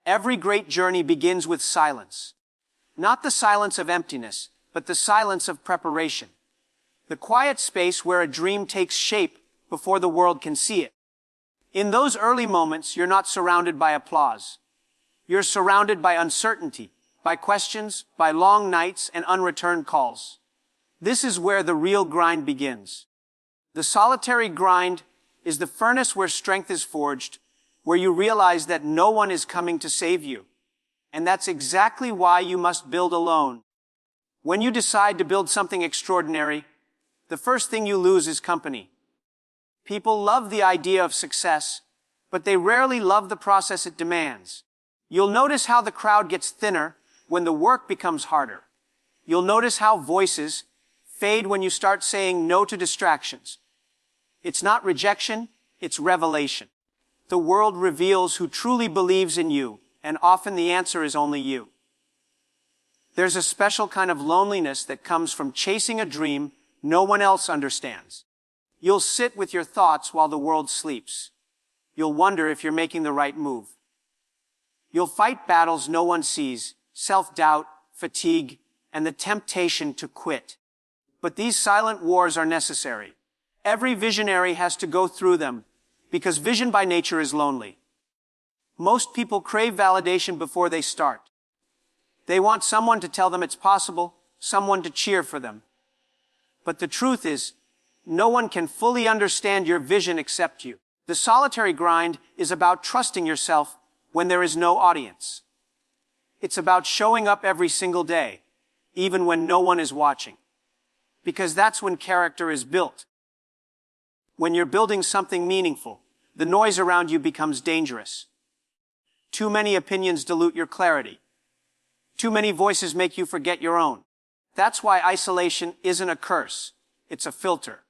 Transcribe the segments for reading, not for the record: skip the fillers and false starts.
Every great journey begins with silence. Not the silence of emptiness, but the silence of preparation. The quiet space where a dream takes shape before the world can see it. In those early moments, you're not surrounded by applause. You're surrounded by uncertainty, by questions, by long nights and unreturned calls. This is where the real grind begins. The solitary grind is the furnace where strength is forged, where you realize that no one is coming to save you. And that's exactly why you must build alone. When you decide to build something extraordinary, the first thing you lose is company. People love the idea of success, but they rarely love the process it demands. You'll notice how the crowd gets thinner when the work becomes harder. You'll notice how voices fade when you start saying no to distractions. It's not rejection, it's revelation. The world reveals who truly believes in you, and often the answer is only you. There's a special kind of loneliness that comes from chasing a dream no one else understands. You'll sit with your thoughts while the world sleeps. You'll wonder if you're making the right move. You'll fight battles no one sees, self-doubt, fatigue, and the temptation to quit. But these silent wars are necessary. Every visionary has to go through them, because vision by nature is lonely. Most people crave validation before they start. They want someone to tell them it's possible, someone to cheer for them. But the truth is, no one can fully understand your vision except you. The solitary grind is about trusting yourself when there is no audience. It's about showing up every single day, even when no one is watching. Because that's when character is built. When you're building something meaningful, the noise around you becomes dangerous. Too many opinions dilute your clarity. Too many voices make you forget your own. That's why isolation isn't a curse. It's a filter.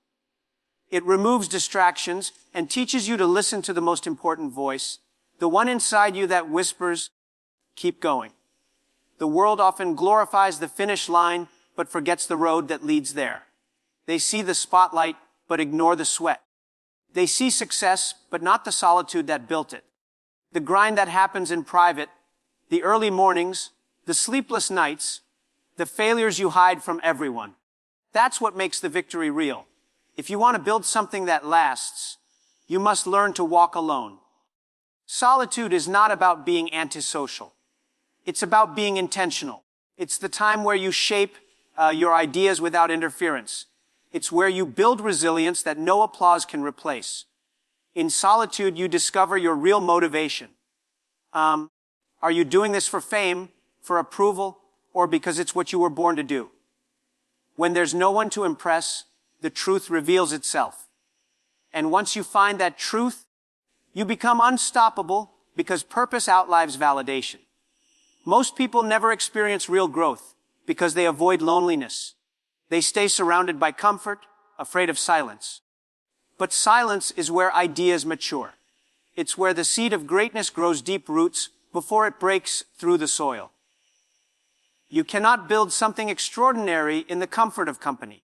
It removes distractions and teaches you to listen to the most important voice, the one inside you that whispers, keep going. The world often glorifies the finish line, but forgets the road that leads there. They see the spotlight, but ignore the sweat. They see success, but not the solitude that built it. The grind that happens in private, the early mornings, the sleepless nights, the failures you hide from everyone. That's what makes the victory real. If you want to build something that lasts, you must learn to walk alone. Solitude is not about being antisocial. It's about being intentional. It's the time where you shape your ideas without interference. It's where you build resilience that no applause can replace. In solitude, you discover your real motivation. Are you doing this for fame, for approval, or because it's what you were born to do? When there's no one to impress, the truth reveals itself. And once you find that truth, you become unstoppable because purpose outlives validation. Most people never experience real growth because they avoid loneliness. They stay surrounded by comfort, afraid of silence. But silence is where ideas mature. It's where the seed of greatness grows deep roots before it breaks through the soil. You cannot build something extraordinary in the comfort of company.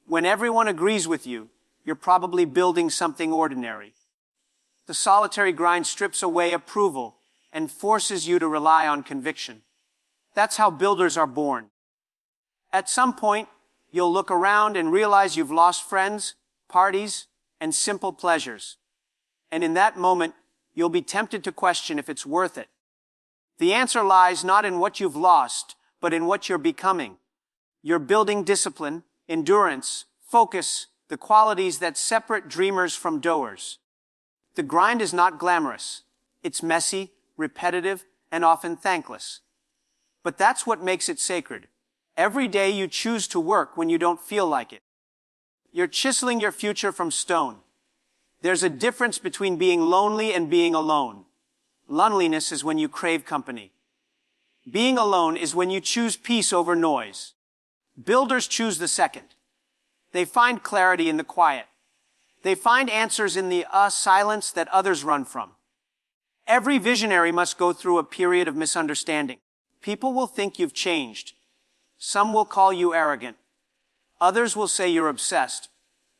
When everyone agrees with you, you're probably building something ordinary. The solitary grind strips away approval and forces you to rely on conviction. That's how builders are born. At some point, you'll look around and realize you've lost friends, parties, and simple pleasures. And in that moment, you'll be tempted to question if it's worth it. The answer lies not in what you've lost, but in what you're becoming. You're building discipline, endurance, focus, the qualities that separate dreamers from doers. The grind is not glamorous. It's messy, repetitive, and often thankless. But that's what makes it sacred. Every day you choose to work when you don't feel like it. You're chiseling your future from stone. There's a difference between being lonely and being alone. Loneliness is when you crave company. Being alone is when you choose peace over noise. Builders choose the second. They find clarity in the quiet. They find answers in the silence that others run from. Every visionary must go through a period of misunderstanding. People will think you've changed. Some will call you arrogant. Others will say you're obsessed.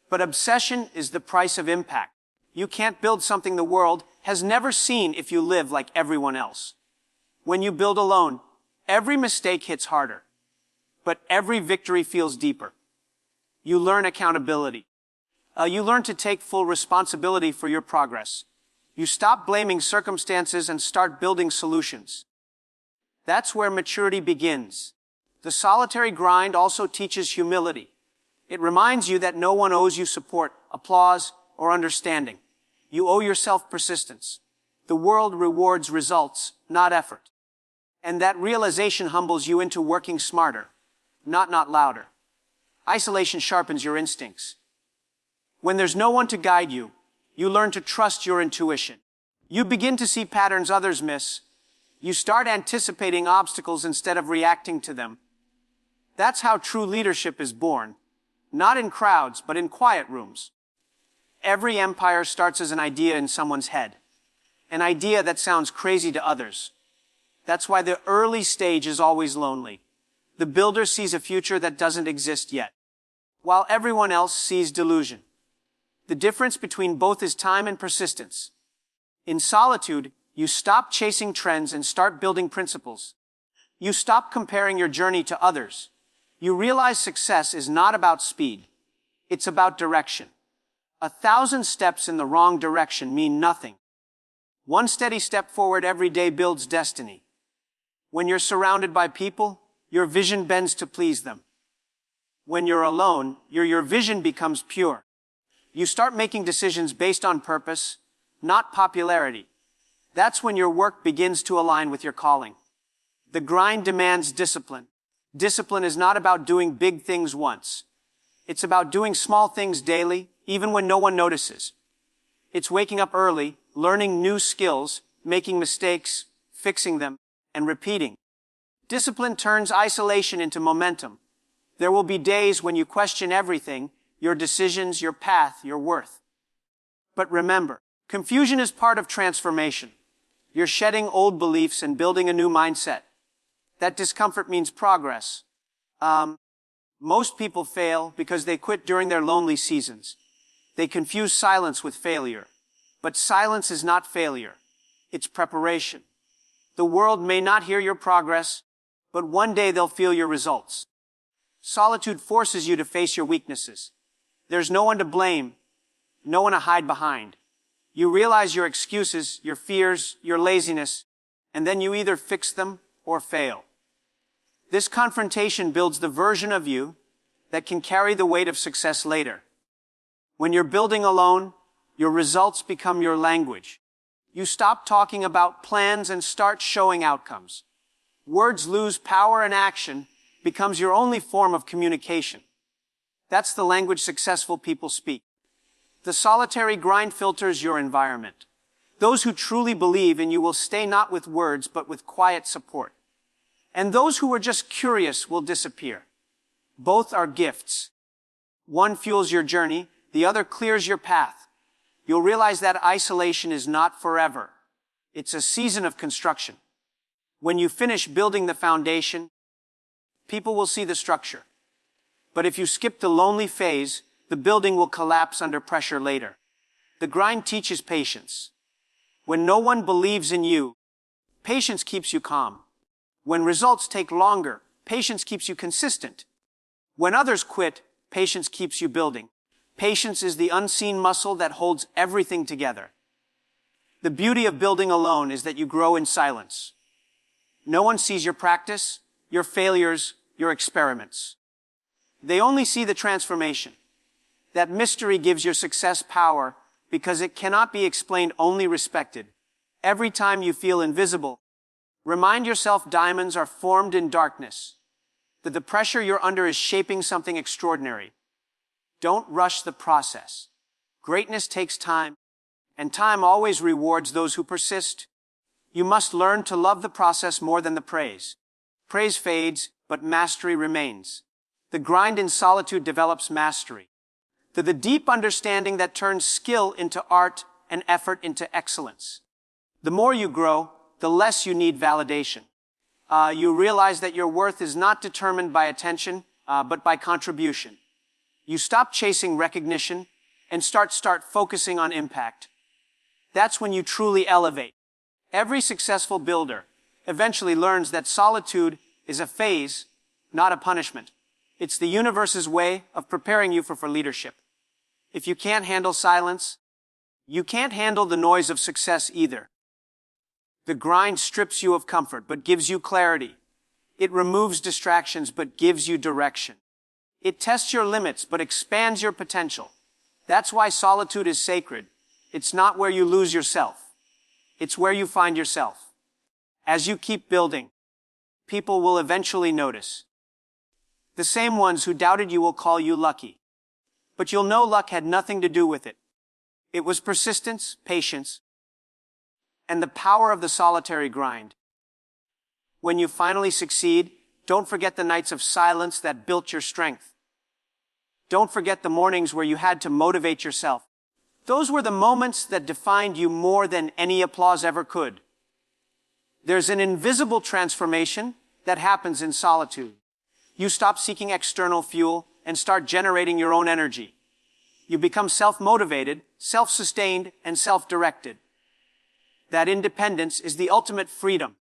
But obsession is the price of impact. You can't build something the world has never seen if you live like everyone else. When you build alone, every mistake hits harder, but every victory feels deeper. You learn accountability. You learn to take full responsibility for your progress. You stop blaming circumstances and start building solutions. That's where maturity begins. The solitary grind also teaches humility. It reminds you that no one owes you support, applause, or understanding. You owe yourself persistence. The world rewards results, not effort. And that realization humbles you into working smarter, not louder. Isolation sharpens your instincts. When there's no one to guide you, you learn to trust your intuition. You begin to see patterns others miss. You start anticipating obstacles instead of reacting to them. That's how true leadership is born. Not in crowds, but in quiet rooms. Every empire starts as an idea in someone's head. An idea that sounds crazy to others. That's why the early stage is always lonely. The builder sees a future that doesn't exist yet, while everyone else sees delusion. The difference between both is time and persistence. In solitude, you stop chasing trends and start building principles. You stop comparing your journey to others. You realize success is not about speed. It's about direction. 1,000 steps in the wrong direction mean nothing. One steady step forward every day builds destiny. When you're surrounded by people, your vision bends to please them. When you're alone, your vision becomes pure. You start making decisions based on purpose, not popularity. That's when your work begins to align with your calling. The grind demands discipline. Discipline is not about doing big things once. It's about doing small things daily, even when no one notices. It's waking up early, learning new skills, making mistakes, fixing them, and repeating. Discipline turns isolation into momentum. There will be days when you question everything, your decisions, your path, your worth. But remember, confusion is part of transformation. You're shedding old beliefs and building a new mindset. That discomfort means progress. Most people fail because they quit during their lonely seasons. They confuse silence with failure. But silence is not failure. It's preparation. The world may not hear your progress, but one day they'll feel your results. Solitude forces you to face your weaknesses. There's no one to blame, no one to hide behind. You realize your excuses, your fears, your laziness, and then you either fix them or fail. This confrontation builds the version of you that can carry the weight of success later. When you're building alone, your results become your language. You stop talking about plans and start showing outcomes. Words lose power and action becomes your only form of communication. That's the language successful people speak. The solitary grind filters your environment. Those who truly believe in you will stay not with words, but with quiet support. And those who are just curious will disappear. Both are gifts. One fuels your journey, the other clears your path. You'll realize that isolation is not forever. It's a season of construction. When you finish building the foundation, people will see the structure. But if you skip the lonely phase, the building will collapse under pressure later. The grind teaches patience. When no one believes in you, patience keeps you calm. When results take longer, patience keeps you consistent. When others quit, patience keeps you building. Patience is the unseen muscle that holds everything together. The beauty of building alone is that you grow in silence. No one sees your practice, your failures, your experiments. They only see the transformation. That mystery gives your success power because it cannot be explained, only respected. Every time you feel invisible, remind yourself diamonds are formed in darkness, that the pressure you're under is shaping something extraordinary. Don't rush the process. Greatness takes time, and time always rewards those who persist. You must learn to love the process more than the praise. Praise fades, but mastery remains. The grind in solitude develops mastery. The deep understanding that turns skill into art and effort into excellence. The more you grow, the less you need validation. You realize that your worth is not determined by attention, but by contribution. You stop chasing recognition and start focusing on impact. That's when you truly elevate. Every successful builder, eventually learns that solitude is a phase, not a punishment. It's the universe's way of preparing you for leadership. If you can't handle silence, you can't handle the noise of success either. The grind strips you of comfort, but gives you clarity. It removes distractions, but gives you direction. It tests your limits, but expands your potential. That's why solitude is sacred. It's not where you lose yourself. It's where you find yourself. As you keep building, people will eventually notice. The same ones who doubted you will call you lucky. But you'll know luck had nothing to do with it. It was persistence, patience, and the power of the solitary grind. When you finally succeed, don't forget the nights of silence that built your strength. Don't forget the mornings where you had to motivate yourself. Those were the moments that defined you more than any applause ever could. There's an invisible transformation that happens in solitude. You stop seeking external fuel and start generating your own energy. You become self-motivated, self-sustained, and self-directed. That independence is the ultimate freedom.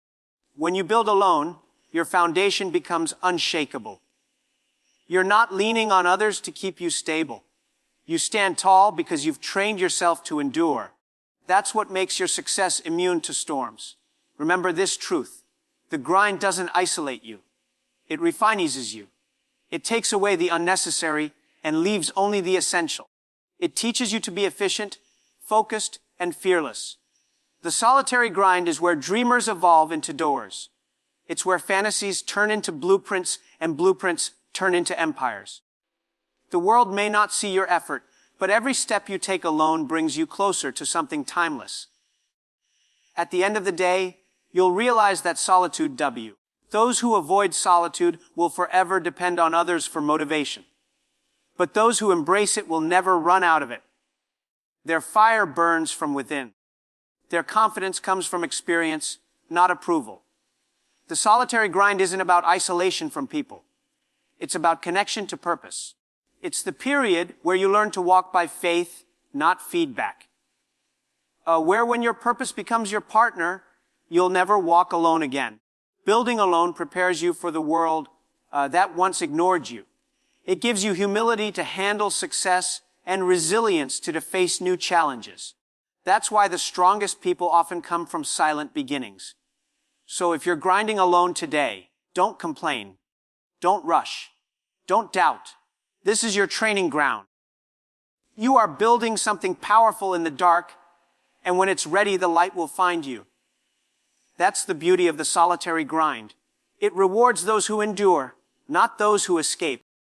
When you build alone, your foundation becomes unshakable. You're not leaning on others to keep you stable. You stand tall because you've trained yourself to endure. That's what makes your success immune to storms. Remember this truth. The grind doesn't isolate you. It refines you. It takes away the unnecessary and leaves only the essential. It teaches you to be efficient, focused, and fearless. The solitary grind is where dreamers evolve into doers. It's where fantasies turn into blueprints and blueprints turn into empires. The world may not see your effort, but every step you take alone brings you closer to something timeless. At the end of the day, you'll realize that solitude W. Those who avoid solitude will forever depend on others for motivation. But those who embrace it will never run out of it. Their fire burns from within. Their confidence comes from experience, not approval. The solitary grind isn't about isolation from people. It's about connection to purpose. It's the period where you learn to walk by faith, not feedback. Where when your purpose becomes your partner, you'll never walk alone again. Building alone prepares you for the world that once ignored you. It gives you humility to handle success and resilience to face new challenges. That's why the strongest people often come from silent beginnings. So if you're grinding alone today, don't complain. Don't rush. Don't doubt. This is your training ground. You are building something powerful in the dark, and when it's ready, the light will find you. That's the beauty of the solitary grind. It rewards those who endure, not those who escape.